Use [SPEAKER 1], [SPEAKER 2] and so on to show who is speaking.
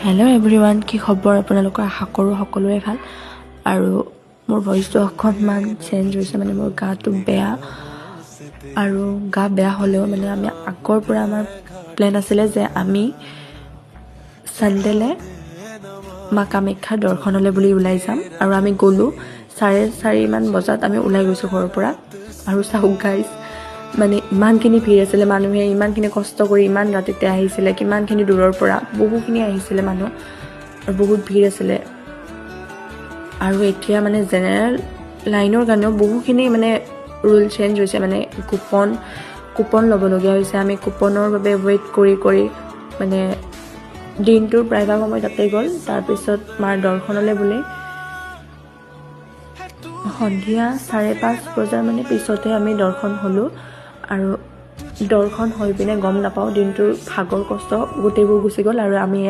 [SPEAKER 1] Hello' everyone, কি খবৰ আপোনালোকৰ? আশা কৰোঁ সকলোৰে ভাল। আৰু মোৰ ভইচটো অকণমান চেঞ্জ হৈছে, মানে মোৰ গাটো বেয়া। আৰু গা বেয়া হ'লেও মানে আমি আগৰ পৰা আমাৰ প্লেন আছিলে যে আমি ছানডে'লে মা কামাখ্যাৰ দৰ্শনলৈ বুলি ওলাই যাম। আৰু আমি গ'লোঁ 4:30মান বজাত আমি ওলাই গৈছোঁ ঘৰৰ পৰা। আৰু চাওক গাইজ, মানে ইমানখিনি ভিৰ আছিলে, মানুহে ইমানখিনি কষ্ট কৰি ইমান ৰাতিতে আহিছিলে, কিমানখিনি দূৰৰ পৰা বহুখিনি আহিছিলে মানুহ, আৰু বহুত ভিৰ আছিলে। আৰু এতিয়া মানে জেনেৰেল লাইনৰ কাৰণেও বহুখিনি মানে ৰুল চেঞ্জ হৈছে, মানে কুপন ল'বলগীয়া হৈছে। আমি কুপনৰ বাবে ৱেইট কৰি মানে দিনটোৰ প্ৰায়ভাগ সময় তাতে গ'ল। তাৰপিছত মাৰ দৰ্শনলৈ বুলি সন্ধিয়া 5:30 বজাৰ মানে পিছতে আমি দৰ্শন হ'লোঁ। আৰু দৰ্শন হৈ পিনে গম নাপাওঁ, দিনটোৰ ভাগৰ কষ্ট গোটেইবোৰ গুচি গ'ল। আৰু আমি